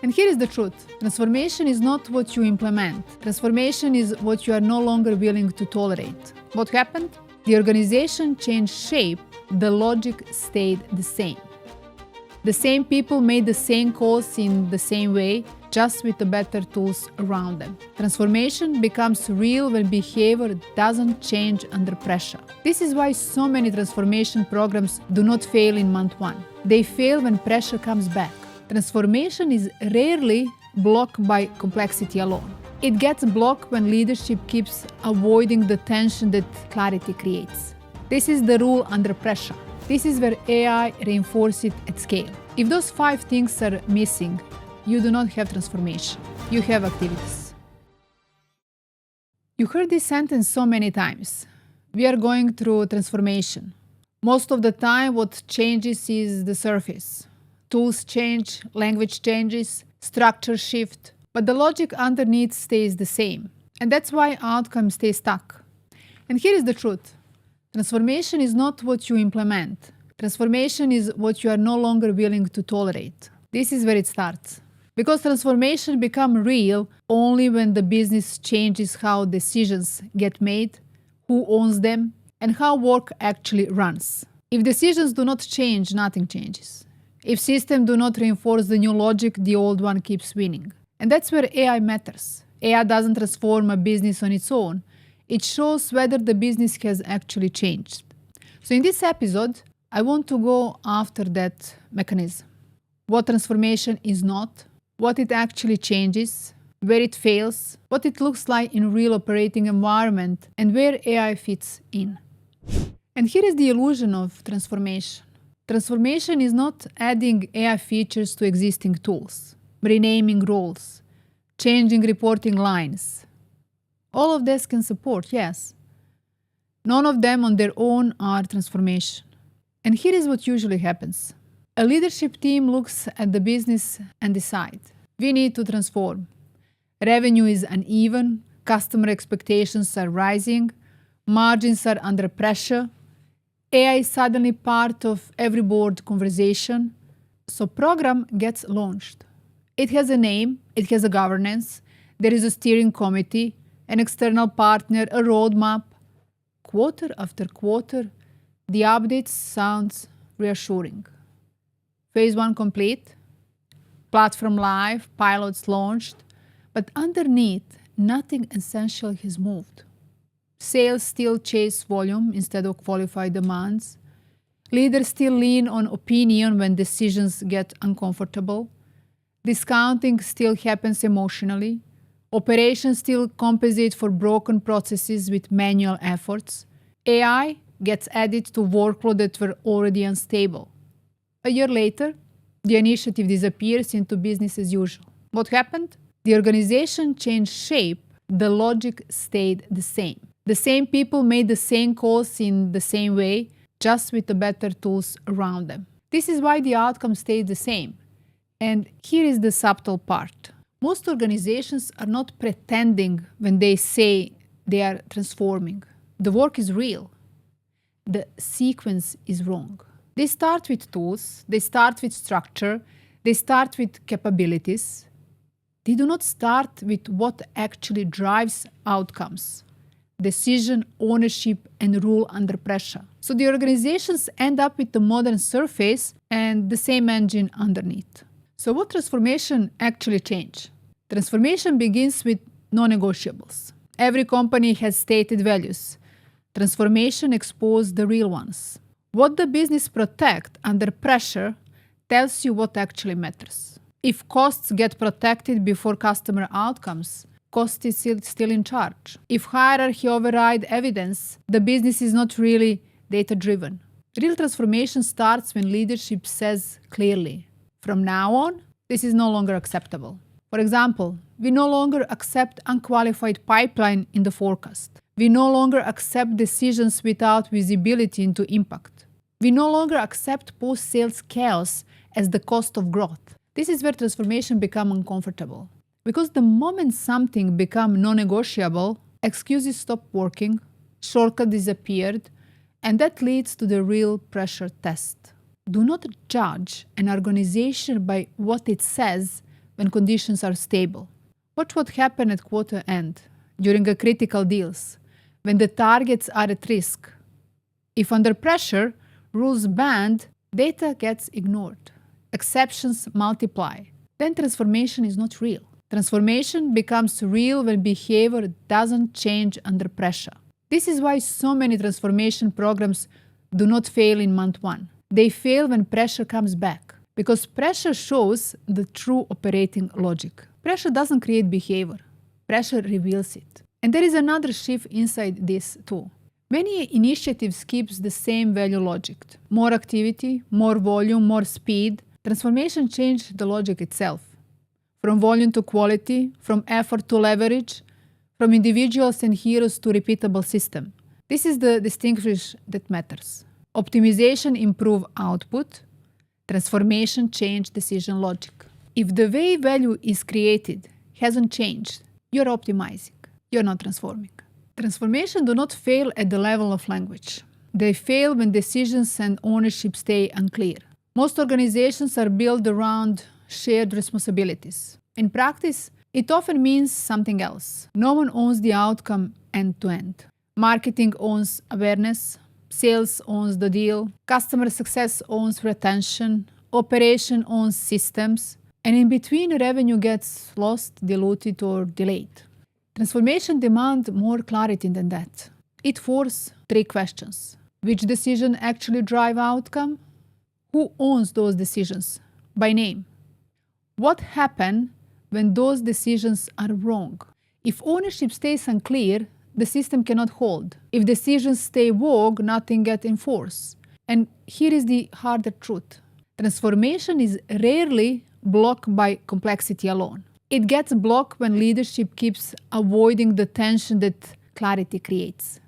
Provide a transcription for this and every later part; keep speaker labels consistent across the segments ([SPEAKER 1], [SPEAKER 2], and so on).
[SPEAKER 1] And here is the truth. Transformation is not what you implement. Transformation is what you are no longer willing to tolerate. What happened? The organization changed shape. The logic stayed the same. The same people made the same calls in the same way, just with the better tools around them. Transformation becomes real when behavior doesn't change under pressure. This is why so many transformation programs do not fail in month one. They fail when pressure comes back. Transformation is rarely blocked by complexity alone. It gets blocked when leadership keeps avoiding the tension that clarity creates. This is the rule under pressure. This is where AI reinforces it at scale. If those 5 things are missing, you do not have transformation. You have activities. You heard this sentence so many times. We are going through transformation. Most of the time, what changes is the surface. Tools change, language changes, structure shift, but the logic underneath stays the same. And that's why outcomes stay stuck. And here is the truth. Transformation is not what you implement. Transformation is what you are no longer willing to tolerate. This is where it starts. Because transformation becomes real only when the business changes how decisions get made, who owns them, and how work actually runs. If decisions do not change, nothing changes. If systems do not reinforce the new logic, the old one keeps winning. And that's where AI matters. AI doesn't transform a business on its own. It shows whether the business has actually changed. So in this episode, I want to go after that mechanism. What transformation is not, what it actually changes, where it fails, what it looks like in real operating environment, and where AI fits in. And here is the illusion of transformation. Transformation is not adding AI features to existing tools, renaming roles, changing reporting lines. All of this can support, yes. None of them on their own are transformation. And here is what usually happens. A leadership team looks at the business and decides, we need to transform. Revenue is uneven, customer expectations are rising, margins are under pressure. AI is suddenly part of every board conversation, so program gets launched. It has a name, it has a governance, there is a steering committee, an external partner, a roadmap. Quarter after quarter, the updates sounds reassuring. Phase 1 complete, platform live, pilots launched, but underneath, nothing essential has moved. Sales still chase volume instead of qualified demands. Leaders still lean on opinion when decisions get uncomfortable. Discounting still happens emotionally. Operations still compensate for broken processes with manual efforts. AI gets added to workload that were already unstable. A year later, the initiative disappears into business as usual. What happened? The organization changed shape. The logic stayed the same. The same people made the same calls in the same way, just with the better tools around them. This is why the outcome stayed the same. And here is the subtle part. Most organizations are not pretending when they say they are transforming. The work is real. The sequence is wrong. They start with tools, they start with structure, they start with capabilities. They do not start with what actually drives outcomes. Decision, ownership, and rule under pressure. So the organizations end up with the modern surface and the same engine underneath. So what transformation actually changed? Transformation begins with non-negotiables. Every company has stated values. Transformation exposes the real ones. What the business protects under pressure tells you what actually matters. If costs get protected before customer outcomes, cost is still in charge. If hierarchy override evidence, the business is not really data-driven. Real transformation starts when leadership says clearly, from now on, this is no longer acceptable. For example, we no longer accept unqualified pipeline in the forecast. We no longer accept decisions without visibility into impact. We no longer accept post-sales chaos as the cost of growth. This is where transformation becomes uncomfortable. Because the moment something becomes non-negotiable, excuses stop working, shortcut disappeared, and that leads to the real pressure test. Do not judge an organization by what it says, when conditions are stable. Watch what happens at quarter end, during a critical deals, when the targets are at risk. If under pressure, rules bend, data gets ignored. Exceptions multiply. Then transformation is not real. Transformation becomes real when behavior doesn't change under pressure. This is why so many transformation programs do not fail in month one. They fail when pressure comes back, because pressure shows the true operating logic. Pressure doesn't create behavior. Pressure reveals it. And there is another shift inside this too. Many initiatives keep the same value logic. More activity, more volume, more speed. Transformation changed the logic itself. From volume to quality, from effort to leverage, from individuals and heroes to repeatable system. This is the distinction that matters. Optimization improve output. Transformation change decision logic. If the way value is created hasn't changed, you're optimizing. You're not transforming. Transformation do not fail at the level of language. They fail when decisions and ownership stay unclear. Most organizations are built around shared responsibilities. In practice, it often means something else. No one owns the outcome end to end. Marketing owns awareness, sales owns the deal, customer success owns retention, operation owns systems, and in between revenue gets lost, diluted, or delayed. Transformation demands more clarity than that. It forces three questions. Which decision actually drive outcome? Who owns those decisions? By name. What happens when those decisions are wrong? If ownership stays unclear, the system cannot hold. If decisions stay vague, nothing gets enforced. And here is the harder truth. Transformation is rarely blocked by complexity alone. It gets blocked when leadership keeps avoiding the tension that clarity creates.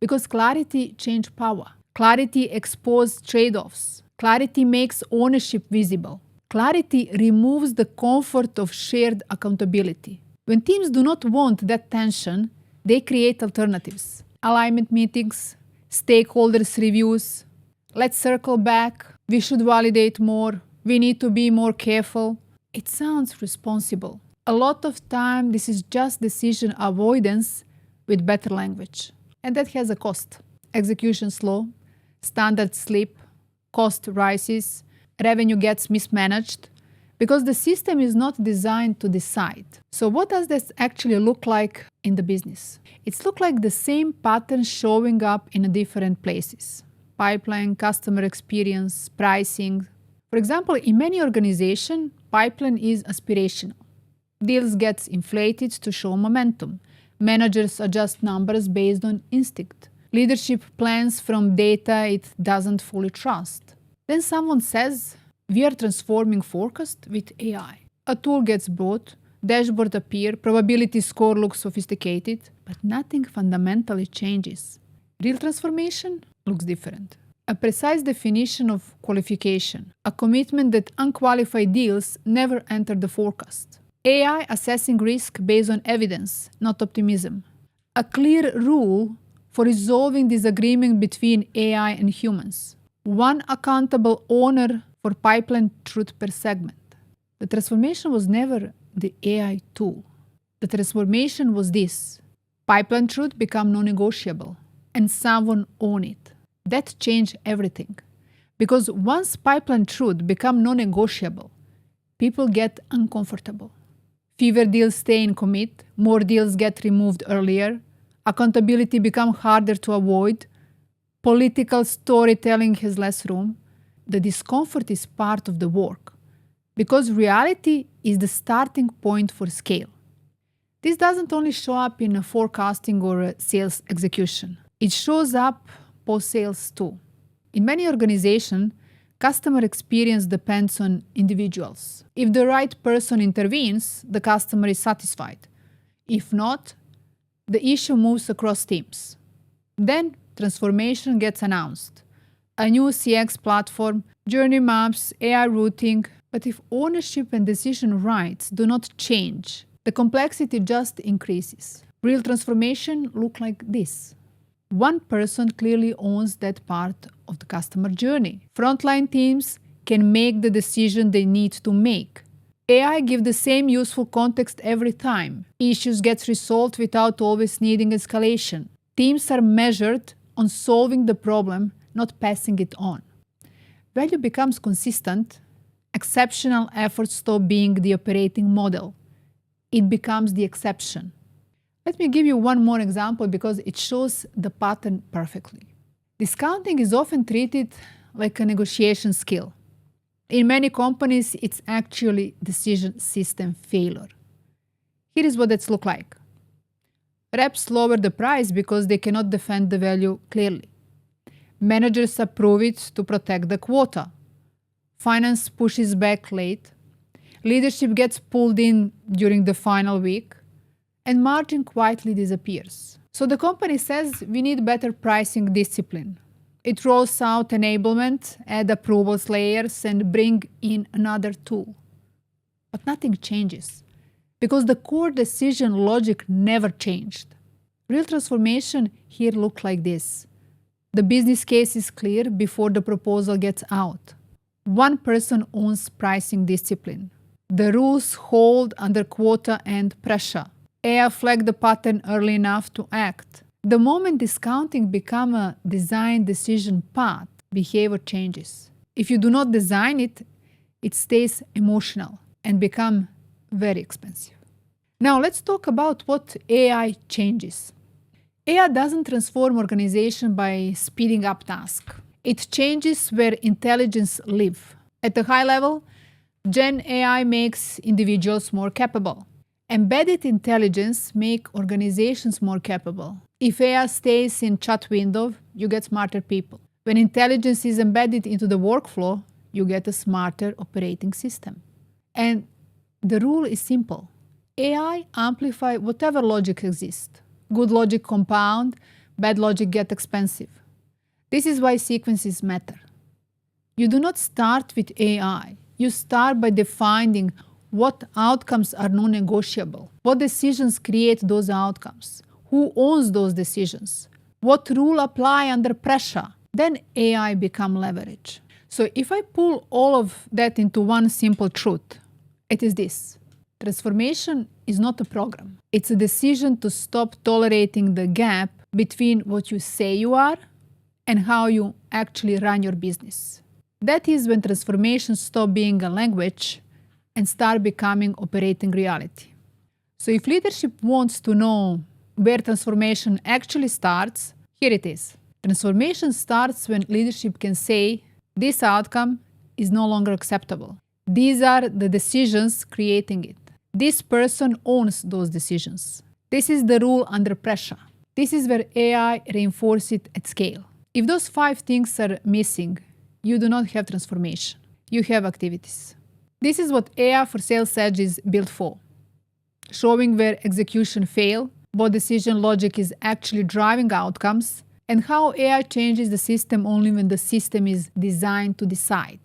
[SPEAKER 1] Because clarity changes power. Clarity exposes trade-offs. Clarity makes ownership visible. Clarity removes the comfort of shared accountability. When teams do not want that tension, they create alternatives. Alignment meetings, stakeholders reviews, let's circle back, we should validate more, we need to be more careful. It sounds responsible. A lot of time this is just decision avoidance with better language. And that has a cost. Execution slow, standards slip, cost rises, revenue gets mismanaged, because the system is not designed to decide. So what does this actually look like in the business? It's look like the same pattern showing up in different places. Pipeline, customer experience, pricing. For example, in many organizations, pipeline is aspirational. Deals get inflated to show momentum. Managers adjust numbers based on instinct. Leadership plans from data it doesn't fully trust. Then someone says, we are transforming forecast with AI. A tool gets bought, dashboard appear, probability score looks sophisticated, but nothing fundamentally changes. Real transformation looks different. A precise definition of qualification, a commitment that unqualified deals never enter the forecast. AI assessing risk based on evidence, not optimism. A clear rule for resolving disagreement between AI and humans. One accountable owner for pipeline truth per segment. The transformation was never the AI tool. The transformation was this. Pipeline truth become non-negotiable and someone own it. That changed everything. Because once pipeline truth become non-negotiable, people get uncomfortable. Fewer deals stay in commit, more deals get removed earlier, accountability become harder to avoid, political storytelling has less room. The discomfort is part of the work, because reality is the starting point for scale. This doesn't only show up in a forecasting or a sales execution. It shows up post-sales too. In many organizations, customer experience depends on individuals. If the right person intervenes, the customer is satisfied. If not, the issue moves across teams. Then transformation gets announced. A new CX platform, journey maps, AI routing. But if ownership and decision rights do not change, the complexity just increases. Real transformation looks like this. One person clearly owns that part of the customer journey. Frontline teams can make the decision they need to make. AI gives the same useful context every time. Issues get resolved without always needing escalation. Teams are measured on solving the problem, not passing it on. Value becomes consistent. Exceptional efforts stop being the operating model. It becomes the exception. Let me give you one more example because it shows the pattern perfectly. Discounting is often treated like a negotiation skill. In many companies, it's actually decision system failure. Here is what it looks like. Reps lower the price because they cannot defend the value clearly. Managers approve it to protect the quota. Finance pushes back late. Leadership gets pulled in during the final week. And margin quietly disappears. So the company says we need better pricing discipline. It rolls out enablement, add approvals layers, and bring in another tool. But nothing changes because the core decision logic never changed. Real transformation here looks like this. The business case is clear before the proposal gets out. One person owns pricing discipline. The rules hold under quota and pressure. AI flagged the pattern early enough to act. The moment discounting becomes a design decision path, behavior changes. If you do not design it, it stays emotional and becomes very expensive. Now let's talk about what AI changes. AI doesn't transform organization by speeding up tasks. It changes where intelligence lives. At a high level, Gen AI makes individuals more capable. Embedded intelligence makes organizations more capable. If AI stays in chat window, you get smarter people. When intelligence is embedded into the workflow, you get a smarter operating system. And the rule is simple. AI amplifies whatever logic exists. Good logic compound, bad logic get expensive. This is why sequences matter. You do not start with AI. You start by defining what outcomes are non-negotiable, what decisions create those outcomes, who owns those decisions, what rule apply under pressure. Then AI become leverage. So if I pull all of that into one simple truth, it is this. Transformation is not a program. It's a decision to stop tolerating the gap between what you say you are and how you actually run your business. That is when transformation stops being a language and start becoming operating reality. So if leadership wants to know where transformation actually starts, here it is. Transformation starts when leadership can say, this outcome is no longer acceptable. These are the decisions creating it. This person owns those decisions. This is the rule under pressure. This is where AI reinforces it at scale. If those 5 things are missing, you do not have transformation. You have activities. This is what AI for Sales Edge is built for. Showing where execution fails, what decision logic is actually driving outcomes, and how AI changes the system only when the system is designed to decide.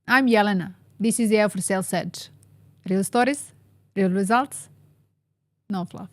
[SPEAKER 1] I'm Jelena. This is AI for Sales Edge. Real stories, real results, no fluff.